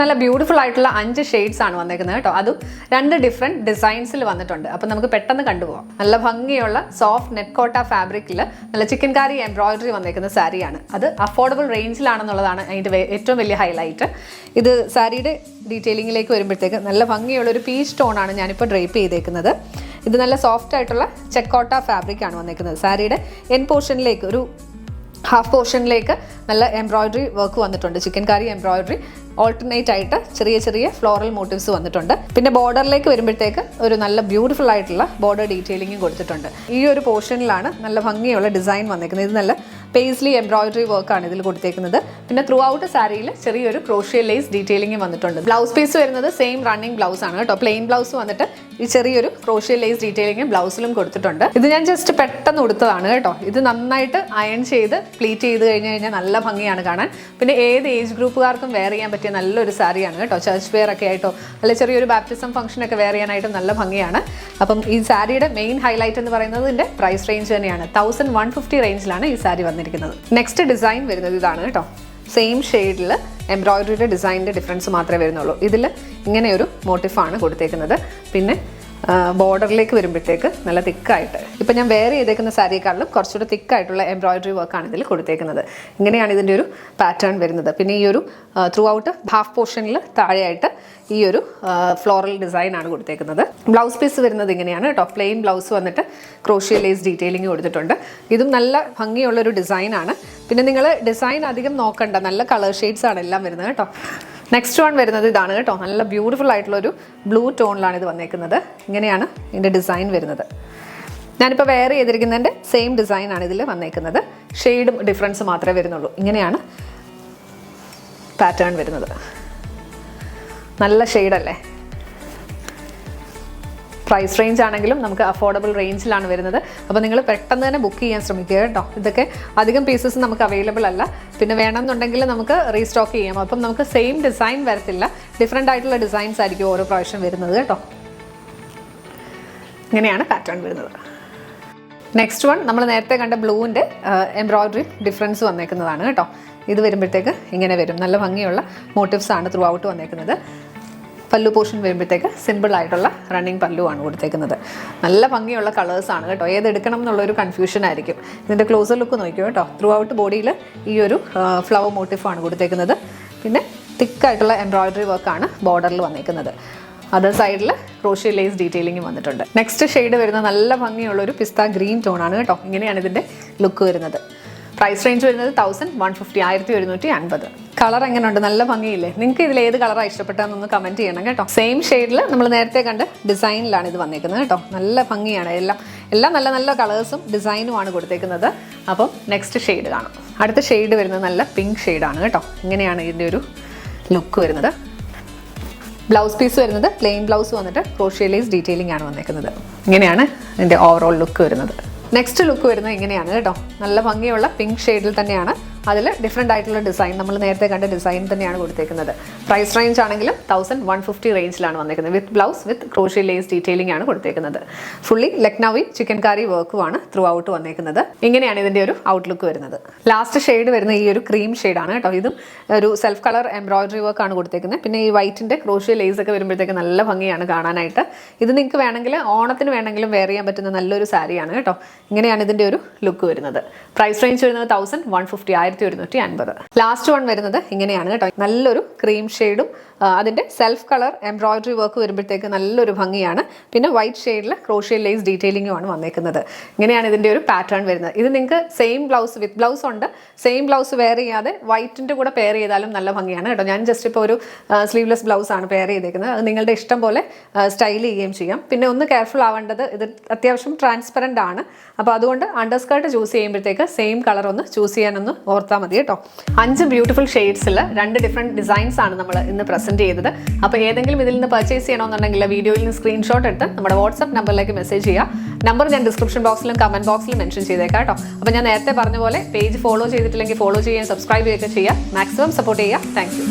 നല്ല ബ്യൂട്ടിഫുൾ ആയിട്ടുള്ള 5 ഷെയ്ഡ്സ് ആണ് വന്നേക്കുന്നത് കേട്ടോ. അതും 2 ഡിഫറെന്റ് ഡിസൈൻസിൽ വന്നിട്ടുണ്ട്. അപ്പം നമുക്ക് പെട്ടെന്ന് കണ്ടുപോകാം. നല്ല ഭംഗിയുള്ള സോഫ്റ്റ് നെറ്റ് കോട്ട ഫാബ്രിക്കിൽ നല്ല ചിക്കൻ കാരി എംബ്രോയിഡറി വന്നേക്കുന്ന സാരിയാണ്. അത് അഫോർഡബിൾ റേഞ്ചിലാണെന്നുള്ളതാണ് അതിൻ്റെ ഏറ്റവും വലിയ ഹൈലൈറ്റ്. ഇത് സാരിയുടെ ഡീറ്റെയിലിങ്ങിലേക്ക് വരുമ്പോഴത്തേക്ക് നല്ല ഭംഗിയുള്ള ഒരു പീച്ച് ടോണാണ് ഞാനിപ്പോൾ ഡ്രേപ്പ് ചെയ്തേക്കുന്നത്. ഇത് നല്ല സോഫ്റ്റ് ആയിട്ടുള്ള ചെക്കോട്ട ഫാബ്രിക് ആണ് വന്നേക്കുന്നത്. സാരിയുടെ എൻ പോർഷനിലേക്ക് ഒരു ഹാഫ് പോർഷനിലേക്ക് നല്ല എംബ്രോയിഡറി വർക്ക് വന്നിട്ടുണ്ട്. ചിക്കൻ കാരി എംബ്രോയിഡറി ഓൾട്ടർനേറ്റ് ആയിട്ട് ചെറിയ ചെറിയ ഫ്ലോറൽ മോട്ടീവ്സ് വന്നിട്ടുണ്ട്. പിന്നെ ബോർഡറിലേക്ക് വരുമ്പോഴത്തേക്ക് ഒരു നല്ല ബ്യൂട്ടിഫുൾ ആയിട്ടുള്ള ബോർഡർ ഡീറ്റെയിലിംഗും കൊടുത്തിട്ടുണ്ട്. ഈ ഒരു പോർഷനിലാണ് നല്ല ഭംഗിയുള്ള ഡിസൈൻ വന്നിരിക്കുന്നത്. ഇത് നല്ല പേസ്ലി എംബ്രോയിഡറി വർക്കാണ് ഇതിൽ കൊടുത്തേക്കുന്നത്. പിന്നെ ത്രൂ ഔട്ട് സാരിയിൽ ചെറിയൊരു ക്രോഷ്യ ലേസ് ഡീറ്റെയിലിംഗ് വന്നിട്ടുണ്ട്. ബ്ലൗസ് പീസ് വരുന്നത് സെയിം റണ്ണിങ് ബ്ലൗസ് ആണ് കേട്ടോ. പ്ലെയിൻ ബ്ലൗസ് വന്നിട്ട് ഈ ചെറിയൊരു ക്രോഷ്യ ലേസ് ഡീറ്റെയിലിംഗ് ബ്ലൗസിലും കൊടുത്തിട്ടുണ്ട്. ഇത് ഞാൻ ജസ്റ്റ് പെട്ടെന്ന് ഉടുത്തതാണ് കേട്ടോ. ഇത് നന്നായിട്ട് അയൺ ചെയ്ത് പ്ലീറ്റ് ചെയ്ത് കഴിഞ്ഞാൽ നല്ല ഭംഗിയാണ് കാണാൻ. പിന്നെ ഏത് ഏജ് ഗ്രൂപ്പുകാർക്കും വെയർ ചെയ്യാൻ പറ്റിയ നല്ലൊരു സാരിയാണ് കേട്ടോ. ചർച്ച് വെയർ ഒക്കെ ആയിട്ടോ അല്ലെ ചെറിയൊരു ബാപ്റ്റിസം ഫംഗ്ഷൻ ഒക്കെ വെയർ ചെയ്യാനായിട്ട് നല്ല ഭംഗിയാണ്. അപ്പം ഈ സാരിയുടെ മെയിൻ ഹൈലൈറ്റ് എന്ന് പറയുന്നത് ഇതിന്റെ പ്രൈസ് റേഞ്ച് തന്നെയാണ്. 1150 റേഞ്ചിലാണ് ഈ സാരി വന്നിരിക്കുന്നത്. നെക്സ്റ്റ് ഡിസൈൻ വരുന്നത് ഇതാണ് കേട്ടോ. സെയിം ഷെയ്ഡിൽ എംബ്രോയിഡറിയുടെ ഡിസൈനിൻ്റെ ഡിഫറൻസ് മാത്രമേ വരുന്നുള്ളൂ. ഇതിൽ ഇങ്ങനെ ഒരു മോട്ടിഫാണ് കൊടുത്തേക്കുന്നത്. പിന്നെ ബോർഡറിലേക്ക് വരുമ്പോഴത്തേക്ക് നല്ല തിക്കായിട്ട്, ഇപ്പം ഞാൻ വെയർ ചെയ്തേക്കുന്ന സാരിയെക്കാളും കുറച്ചുകൂടെ തിക്കായിട്ടുള്ള എംബ്രോയിഡറി വർക്കാണ് ഇതിൽ കൊടുത്തേക്കുന്നത്. ഇങ്ങനെയാണ് ഇതിൻ്റെ ഒരു പാറ്റേൺ വരുന്നത്. പിന്നെ ഈ ഒരു ത്രൂ ഔട്ട് ഹാഫ് പോർഷനിൽ താഴെയായിട്ട് ഈ ഒരു ഫ്ലോറൽ ഡിസൈൻ ആണ് കൊടുത്തേക്കുന്നത്. ബ്ലൗസ് പീസ് വരുന്നത് ഇങ്ങനെയാണ് കേട്ടോ. പ്ലെയിൻ ബ്ലൗസ് വന്നിട്ട് ക്രോഷ്യ ലേസ് ഡീറ്റെയിലിംഗ് കൊടുത്തിട്ടുണ്ട്. ഇതും നല്ല ഭംഗിയുള്ളൊരു ഡിസൈനാണ്. പിന്നെ നിങ്ങൾ ഡിസൈൻ അധികം നോക്കണ്ട, നല്ല കളർ ഷെയ്ഡ്സ് ആണ് എല്ലാം വരുന്നത് കേട്ടോ. നെക്സ്റ്റ് വൺ വരുന്നത് ഇതാണ് കേട്ടോ. നല്ല ബ്യൂട്ടിഫുൾ ആയിട്ടുള്ളൊരു ബ്ലൂ ടോണിലാണ് ഇത് വന്നേക്കുന്നത്. ഇങ്ങനെയാണ് ഇതിൻ്റെ ഡിസൈൻ വരുന്നത്. ഞാനിപ്പോൾ വെയർ ചെയ്തിരിക്കുന്നതിൻ്റെ സെയിം ഡിസൈനാണ് ഇതിൽ വന്നേക്കുന്നത്. ഷെയ്ഡും ഡിഫറൻസ് മാത്രമേ വരുന്നുള്ളൂ. ഇങ്ങനെയാണ് പാറ്റേൺ വരുന്നത്. നല്ല ഷെയ്ഡല്ലേ. പ്രൈസ് റേഞ്ച് ആണെങ്കിലും നമുക്ക് അഫോർഡബിൾ റേഞ്ചിലാണ് വരുന്നത്. അപ്പോൾ നിങ്ങൾ പെട്ടെന്ന് തന്നെ ബുക്ക് ചെയ്യാൻ ശ്രമിക്കുക കേട്ടോ. ഇതൊക്കെ അധികം പീസസ് നമുക്ക് അവൈലബിൾ അല്ല. പിന്നെ വേണമെന്നുണ്ടെങ്കിൽ നമുക്ക് റീസ്റ്റോക്ക് ചെയ്യാം. അപ്പം നമുക്ക് സെയിം ഡിസൈൻ വരത്തില്ല, ഡിഫറെൻ്റ് ആയിട്ടുള്ള ഡിസൈൻസ് ആയിരിക്കും ഓരോ പ്രാവശ്യം വരുന്നത് കേട്ടോ. ഇങ്ങനെയാണ് പാറ്റേൺ വരുന്നത്. നെക്സ്റ്റ് വൺ നമ്മൾ നേരത്തെ കണ്ട ബ്ലൂവിൻ്റെ എംബ്രോയിഡറി ഡിഫറൻസ് വന്നേക്കുന്നതാണ് കേട്ടോ. ഇത് വരുമ്പോഴത്തേക്ക് ഇങ്ങനെ വരും. നല്ല ഭംഗിയുള്ള മോട്ടീവ്സ് ആണ് ത്രൂ ഔട്ട് വന്നേക്കുന്നത്. പല്ലു പോർഷൻ വരുമ്പോഴത്തേക്ക് സിമ്പിൾ ആയിട്ടുള്ള റണ്ണിങ് പല്ലു ആണ് കൊടുത്തേക്കുന്നത്. നല്ല ഭംഗിയുള്ള കളേഴ്സാണ് കേട്ടോ. ഏതെടുക്കണം എന്നുള്ളൊരു കൺഫ്യൂഷൻ ആയിരിക്കും. ഇതിൻ്റെ ക്ലോസർ ലുക്ക് നോക്കിയോ കേട്ടോ. ത്രൂ ഔട്ട് ബോഡിയിൽ ഈ ഒരു ഫ്ലവർ മോട്ടീഫാണ് കൊടുത്തേക്കുന്നത്. പിന്നെ തിക്കായിട്ടുള്ള എംബ്രോയിഡറി വർക്കാണ് ബോർഡറിൽ വന്നേക്കുന്നത്. അതർ സൈഡിൽ ക്രോഷ്യ ലേസ് ഡീറ്റെയിലിംഗ് വന്നിട്ടുണ്ട്. നെക്സ്റ്റ് ഷെയ്ഡ് വരുന്നത് നല്ല ഭംഗിയുള്ളൊരു പിസ്ത ഗ്രീൻ ടോണാണ് കേട്ടോ. ഇങ്ങനെയാണ് ഇതിൻ്റെ ലുക്ക് വരുന്നത്. പ്രൈസ് റേഞ്ച് വരുന്നത് 1150, 1150. കളർ എങ്ങനെയുണ്ട്? നല്ല ഭംഗിയില്ലേ? നിങ്ങൾക്ക് ഇതിൽ ഏത് കളറാണ് ഇഷ്ടപ്പെട്ടതെന്നൊന്ന് കമൻറ്റ് ചെയ്യണം കേട്ടോ. സെയിം ഷെയ്ഡിൽ നമ്മൾ നേരത്തെ കണ്ട് ഡിസൈനിലാണ് ഇത് വന്നേക്കുന്നത് കേട്ടോ. നല്ല ഭംഗിയാണ്. എല്ലാം നല്ല നല്ല കളേഴ്സും ഡിസൈനുമാണ് കൊടുത്തേക്കുന്നത്. അപ്പം നെക്സ്റ്റ് ഷെയ്ഡ് കാണാം. അടുത്ത ഷെയ്ഡ് വരുന്നത് നല്ല പിങ്ക് ഷെയ്ഡാണ് കേട്ടോ. ഇങ്ങനെയാണ് ഇതിൻ്റെ ഒരു ലുക്ക് വരുന്നത്. ബ്ലൗസ് പീസ് വരുന്നത് പ്ലെയിൻ ബ്ലൗസ് വന്നിട്ട് ക്രോഷ്യ ലേസ് ഡീറ്റെയിലിംഗ് ആണ് വന്നേക്കുന്നത്. ഇങ്ങനെയാണ് ഇതിൻ്റെ ഓവറോൾ ലുക്ക് വരുന്നത്. നെക്സ്റ്റ് ലുക്ക് വരുന്നത് ഇങ്ങനെയാണ് കേട്ടോ. നല്ല ഭംഗിയുള്ള പിങ്ക് ഷെയ്ഡിൽ തന്നെയാണ്. അതിൽ ഡിഫറെൻ്റ് ആയിട്ടുള്ള ഡിസൈൻ, നമ്മൾ നേരത്തെ കണ്ട ഡിസൈൻ തന്നെയാണ് കൊടുത്തേക്കുന്നത്. പ്രൈസ് റേഞ്ച് ആണെങ്കിലും 1150 റേഞ്ചിലാണ് വന്നേക്കുന്നത്. With blouse with crochet lace detailing ആണ് കൊടുത്തേക്കുന്നത്. ഫുള്ളി ലക്നൌവി ചിക്കൻ കാരി വർക്കുമാണ് ത്രൂ ഔട്ട് വന്നേക്കുന്നത്. ഇങ്ങനെയാണ് ഇതിൻ്റെ ഒരു ഔട്ട്ലുക്ക് വരുന്നത്. ലാസ്റ്റ് ഷെയ്ഡ് വരുന്ന ഈ ഒരു ക്രീം ഷെയ്ഡാണ് കേട്ടോ. ഇതും ഒരു സെൽഫ് കളർ എംബ്രോയിഡറി വർക്കാണ് കൊടുത്തേക്കുന്നത്. പിന്നെ ഈ വൈറ്റിൻ്റെ ക്രോഷ്യ ലേസ് ഒക്കെ വരുമ്പോഴത്തേക്ക് നല്ല ഭംഗിയാണ് കാണാനായിട്ട്. ഇത് നിങ്ങൾക്ക് വേണമെങ്കിൽ ഓണത്തിന് വേണമെങ്കിലും വെയർ ചെയ്യാൻ പറ്റുന്ന നല്ലൊരു സാരിയാണ് കേട്ടോ. ഇങ്ങനെയാണ് ഇതിൻ്റെ ഒരു ലുക്ക് വരുന്നത്. പ്രൈസ് റേഞ്ച് വരുന്നത് 1150, 1150. ലാസ്റ്റ് വൺ വരുന്നത് ഇങ്ങനെയാണ് കേട്ടോ. നല്ലൊരു ക്രീം ഷെയ്ഡും അതിൻ്റെ സെൽഫ് കളർ എംബ്രോയിഡറി വർക്ക് വരുമ്പോഴത്തേക്ക് നല്ലൊരു ഭംഗിയാണ്. പിന്നെ വൈറ്റ് ഷെയ്ഡിൽ ക്രോഷ്യ ലേസ് ഡീറ്റെയിലിംഗുമാണ് വന്നേക്കുന്നത്. ഇങ്ങനെയാണ് ഇതിൻ്റെ ഒരു പാറ്റേൺ വരുന്നത്. ഇത് നിങ്ങൾക്ക് സെയിം ബ്ലൗസ് വിത്ത് ബ്ലൗസ് ഉണ്ട്. സെയിം ബ്ലൗസ് വെയർ ചെയ്യാതെ വൈറ്റിൻ്റെ കൂടെ പെയർ ചെയ്താലും നല്ല ഭംഗിയാണ് കേട്ടോ. ഞാൻ ജസ്റ്റ് ഇപ്പോൾ ഒരു സ്ലീവ്ലെസ് ബ്ലൗസ് ആണ് പെയർ ചെയ്തേക്കുന്നത്. അത് നിങ്ങളുടെ ഇഷ്ടം പോലെ സ്റ്റൈൽ ചെയ്യുകയും ചെയ്യാം. പിന്നെ ഒന്ന് കെയർഫുൾ ആവേണ്ടത്, ഇത് അത്യാവശ്യം ട്രാൻസ്പെറൻ്റ് ആണ്. അപ്പോൾ അതുകൊണ്ട് അണ്ടർസ്കേർട്ട് ചൂസ് ചെയ്യുമ്പോഴത്തേക്ക് സെയിം കളർ ഒന്ന് ചൂസ് ചെയ്യാനൊന്ന് ഓർത്താൽ മതി കേട്ടോ. 5 ബ്യൂട്ടിഫുൾ ഷെയ്ഡ്സിൽ 2 ഡിഫറെൻറ്റ് ഡിസൈൻസ് ആണ് നമ്മൾ ഇന്ന് പ്രസൻറ്റ് ചെയ്തത്. അപ്പോൾ ഏതെങ്കിലും ഇതിൽ നിന്ന് പർച്ചേസ് ചെയ്യണമെന്നുണ്ടെങ്കിൽ വീഡിയോയിൽ നിന്ന് സ്ക്രീൻഷോട്ട് എടുത്ത് നമ്മുടെ വാട്സ്ആപ്പ് നമ്പറിലേക്ക് മെസ്സേജ് ചെയ്യുക. നമ്പർ ഞാൻ ഡിസ്ക്രിപ്ഷൻ ബോക്സിലും കമൻറ്റ് ബോക്സിലും മെൻഷൻ ചെയ്തേക്കാം കേട്ടോ. അപ്പോൾ ഞാൻ നേരത്തെ പറഞ്ഞ പോലെ പേജ് ഫോളോ ചെയ്തിട്ടില്ലെങ്കിൽ ഫോളോ ചെയ്യാൻ, സബ്സ്ക്രൈബ് ചെയ്യുക. മാക്സിമം സപ്പോർട്ട് ചെയ്യുക. Thank you.